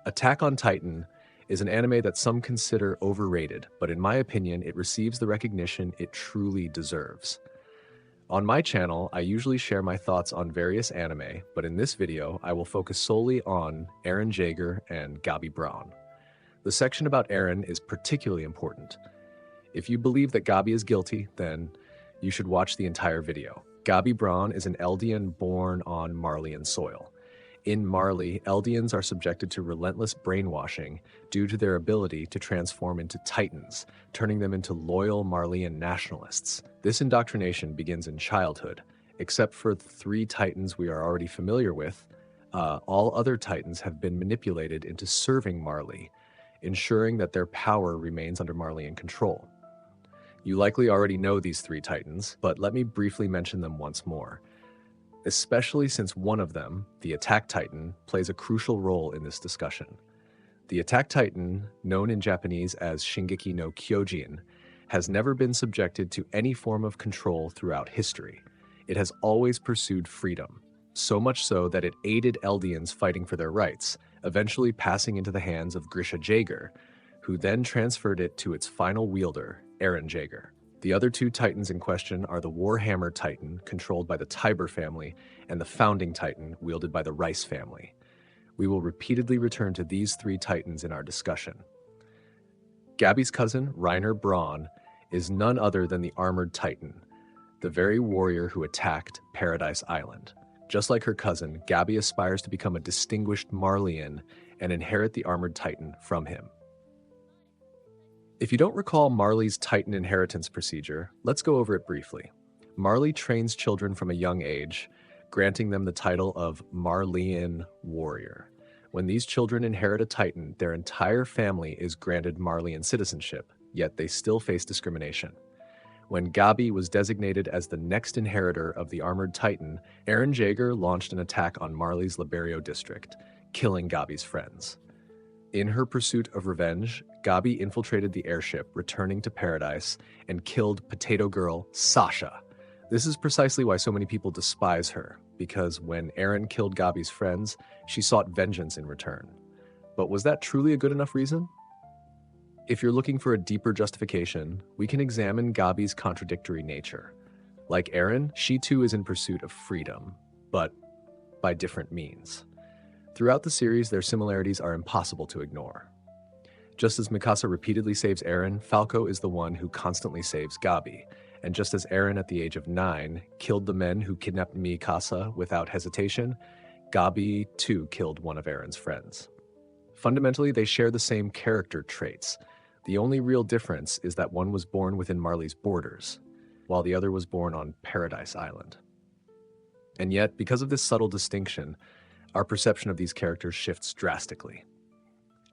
Attack on Titan is an anime that some consider overrated, but in my opinion, it receives the recognition it truly deserves. On my channel, I usually share my thoughts on various anime, but in this video, I will focus solely on Eren Jaeger and Gabi Braun. The section about Eren is particularly important. If you believe that Gabi is guilty, then you should watch the entire video. Gabi Braun is an Eldian born on Marleyan soil. In Marley, Eldians are subjected to relentless brainwashing due to their ability to transform into Titans, turning them into loyal Marleyan nationalists. This indoctrination begins in childhood. Except for the 3 Titans we are already familiar with, all other Titans have been manipulated into serving Marley, ensuring that their power remains under Marleyan control. You likely already know these 3 Titans, but let me briefly mention them once more, especially since one of them, the Attack Titan, plays a crucial role in this discussion. The Attack Titan, known in Japanese as Shingeki no Kyojin, has never been subjected to any form of control throughout history. It has always pursued freedom, so much so that it aided Eldians fighting for their rights, eventually passing into the hands of Grisha Jaeger, who then transferred it to its final wielder, Eren Jaeger. The other 2 Titans in question are the Warhammer Titan, controlled by the Tiber family, and the Founding Titan, wielded by the Rice family. We will repeatedly return to these 3 Titans in our discussion. Gabi's cousin, Reiner Braun, is none other than the Armored Titan, the very warrior who attacked Paradise Island. Just like her cousin, Gabi aspires to become a distinguished Marleyan and inherit the Armored Titan from him. If you don't recall Marley's Titan inheritance procedure, let's go over it briefly. Marley trains children from a young age, granting them the title of Marleyan Warrior. When these children inherit a Titan, their entire family is granted Marleyan citizenship, yet they still face discrimination. When Gabi was designated as the next inheritor of the Armored Titan, Eren Jaeger launched an attack on Marley's Liberio district, killing Gabi's friends. In her pursuit of revenge, Gabi infiltrated the airship, returning to Paradise, and killed Potato Girl Sasha. This is precisely why so many people despise her, because when Eren killed Gabi's friends, she sought vengeance in return. But was that truly a good enough reason? If you're looking for a deeper justification, we can examine Gabi's contradictory nature. Like Eren, she too is in pursuit of freedom, but by different means. Throughout the series, their similarities are impossible to ignore. Just as Mikasa repeatedly saves Eren, Falco is the one who constantly saves Gabi. And just as Eren at the age of 9 killed the men who kidnapped Mikasa without hesitation, Gabi too killed one of Eren's friends. Fundamentally, they share the same character traits. The only real difference is that one was born within Marley's borders, while the other was born on Paradise Island. And yet, because of this subtle distinction, our perception of these characters shifts drastically.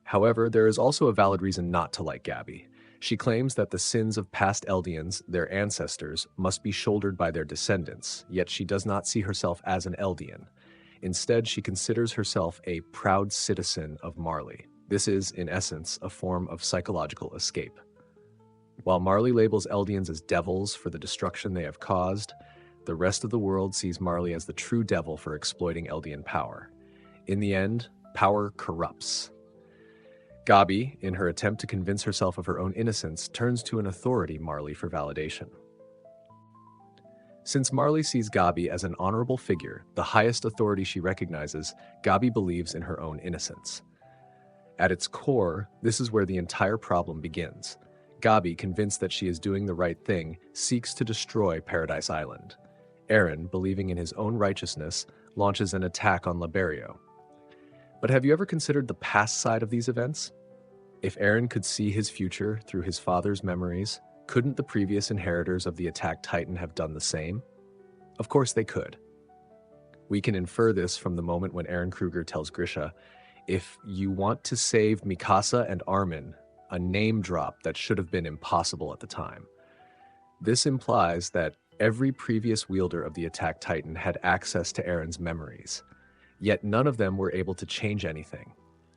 However, there is also a valid reason not to like Gabi. She claims that the sins of past Eldians, their ancestors, must be shouldered by their descendants, yet she does not see herself as an Eldian. Instead, she considers herself a proud citizen of Marley. This is, in essence, a form of psychological escape. While Marley labels Eldians as devils for the destruction they have caused, the rest of the world sees Marley as the true devil for exploiting Eldian power. In the end, power corrupts. Gabi, in her attempt to convince herself of her own innocence, turns to an authority Marley for validation. Since Marley sees Gabi as an honorable figure, the highest authority she recognizes, Gabi believes in her own innocence. At its core, this is where the entire problem begins. Gabi, convinced that she is doing the right thing, seeks to destroy Paradise Island. Eren, believing in his own righteousness, launches an attack on Liberio. But have you ever considered the past side of these events? If Eren could see his future through his father's memories, couldn't the previous inheritors of the Attack Titan have done the same? Of course they could. We can infer this from the moment when Eren Kruger tells Grisha, "If you want to save Mikasa and Armin," a name drop that should have been impossible at the time. This implies that every previous wielder of the Attack Titan had access to Eren's memories, yet none of them were able to change anything.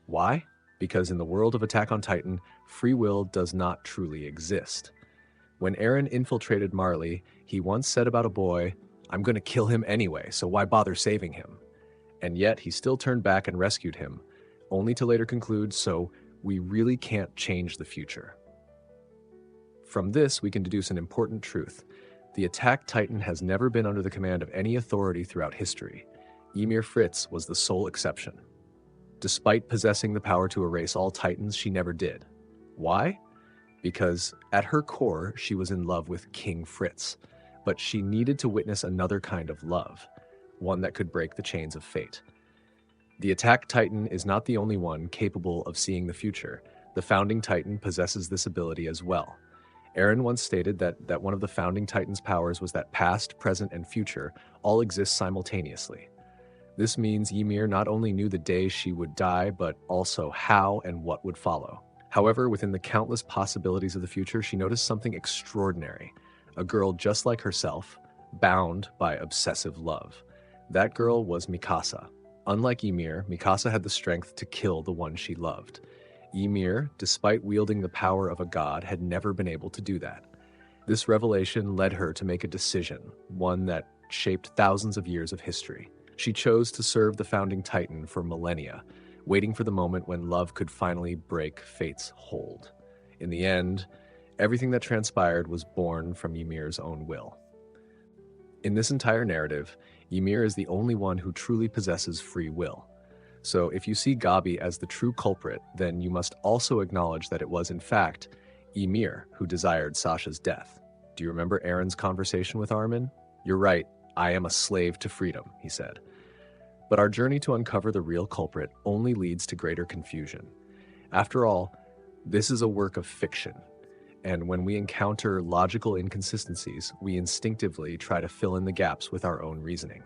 Why? Because in the world of Attack on Titan, free will does not truly exist. When Eren infiltrated Marley, he once said about a boy, "I'm going to kill him anyway, so why bother saving him?" And yet he still turned back and rescued him, only to later conclude, so we really can't change the future. From this, we can deduce an important truth. The attack titan has never been under the command of any authority throughout history. Ymir Fritz was the sole exception. Despite possessing the power to erase all titans, she never did. Why? Because at her core, she was in love with King Fritz, but she needed to witness another kind of love, one that could break the chains of fate. The attack titan is not the only one capable of seeing the future. The founding titan possesses this ability as well. Eren once stated that one of the founding titan's powers was that past, present, and future all exist simultaneously. This means Ymir not only knew the day she would die, but also how and what would follow. However, within the countless possibilities of the future, she noticed something extraordinary. A girl just like herself, bound by obsessive love. That girl was Mikasa. Unlike Ymir, Mikasa had the strength to kill the one she loved. Ymir, despite wielding the power of a god, had never been able to do that. This revelation led her to make a decision, one that shaped thousands of years of history. She chose to serve the founding titan for millennia, waiting for the moment when love could finally break fate's hold. In the end, everything that transpired was born from Ymir's own will. In this entire narrative, Ymir is the only one who truly possesses free will. So if you see Gabi as the true culprit, then you must also acknowledge that it was in fact Ymir who desired Sasha's death. Do you remember Eren's conversation with Armin? You're right, I am a slave to freedom, he said. But our journey to uncover the real culprit only leads to greater confusion. After all, this is a work of fiction, and when we encounter logical inconsistencies, we instinctively try to fill in the gaps with our own reasoning.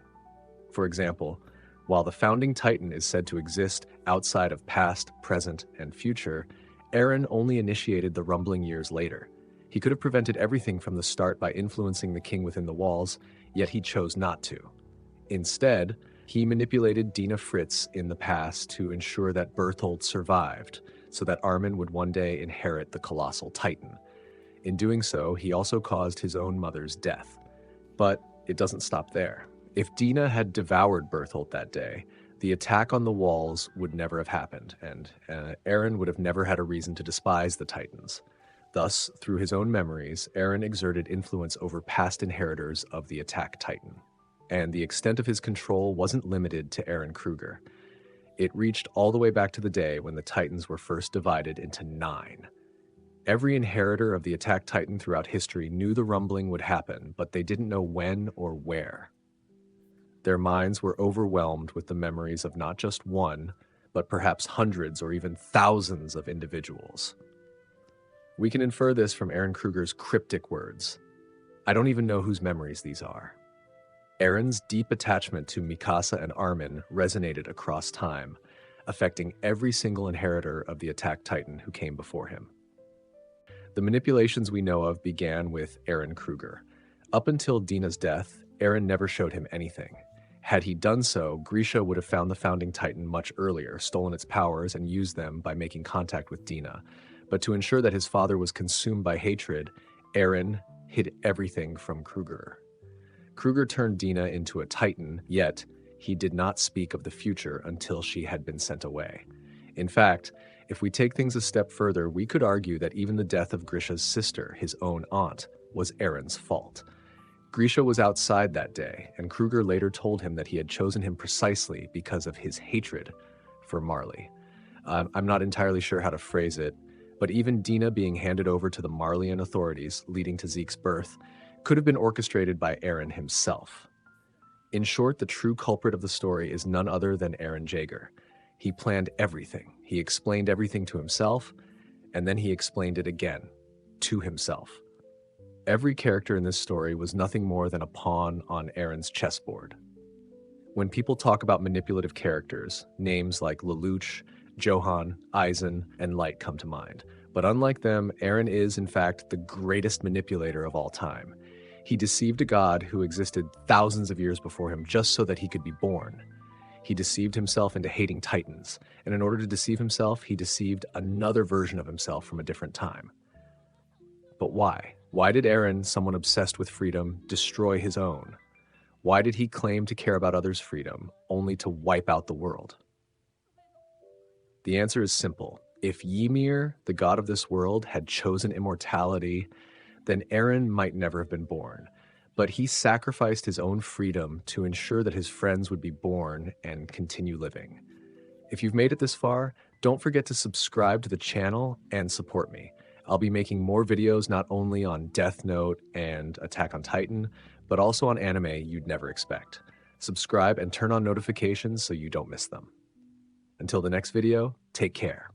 For example, while the founding titan is said to exist outside of past, present, and future, Eren only initiated the rumbling years later. He could have prevented everything from the start by influencing the king within the walls, yet he chose not to. Instead, he manipulated Dina Fritz in the past to ensure that Berthold survived, so that Armin would one day inherit the colossal titan. In doing so, he also caused his own mother's death. But it doesn't stop there. If Dina had devoured Berthold that day, the attack on the walls would never have happened, and Eren would have never had a reason to despise the Titans. Thus, through his own memories, Eren exerted influence over past inheritors of the attack Titan. And the extent of his control wasn't limited to Eren Kruger. It reached all the way back to the day when the Titans were first divided into 9. Every inheritor of the attack Titan throughout history knew the rumbling would happen, but they didn't know when or where. Their minds were overwhelmed with the memories of not just one, but perhaps hundreds or even thousands of individuals. We can infer this from Eren Kruger's cryptic words. I don't even know whose memories these are. Eren's deep attachment to Mikasa and Armin resonated across time, affecting every single inheritor of the attack Titan who came before him. The manipulations we know of began with Eren Kruger. Up until Dina's death, Eren never showed him anything. Had he done so, Grisha would have found the founding Titan much earlier, stolen its powers, and used them by making contact with Dina. But to ensure that his father was consumed by hatred, Eren hid everything from Kruger. Kruger turned Dina into a Titan, yet he did not speak of the future until she had been sent away. In fact, if we take things a step further, we could argue that even the death of Grisha's sister, his own aunt, was Eren's fault. Grisha was outside that day, and Kruger later told him that he had chosen him precisely because of his hatred for Marley. I'm not entirely sure how to phrase it, but even Dina being handed over to the Marleyan authorities, leading to Zeke's birth, could have been orchestrated by Eren himself. In short, the true culprit of the story is none other than Eren Jaeger. He planned everything. He explained everything to himself, and then he explained it again, to himself. Every character in this story was nothing more than a pawn on Eren's chessboard. When people talk about manipulative characters, names like Lelouch, Johan, Aizen, and Light come to mind. But unlike them, Eren is, in fact, the greatest manipulator of all time. He deceived a god who existed thousands of years before him just so that he could be born. He deceived himself into hating Titans, and in order to deceive himself, he deceived another version of himself from a different time. But why? Why did Eren, someone obsessed with freedom, destroy his own? Why did he claim to care about others' freedom, only to wipe out the world? The answer is simple. If Ymir, the god of this world, had chosen immortality, then Eren might never have been born. But he sacrificed his own freedom to ensure that his friends would be born and continue living. If you've made it this far, don't forget to subscribe to the channel and support me. I'll be making more videos not only on Death Note and Attack on Titan, but also on anime you'd never expect. Subscribe and turn on notifications so you don't miss them. Until the next video, take care.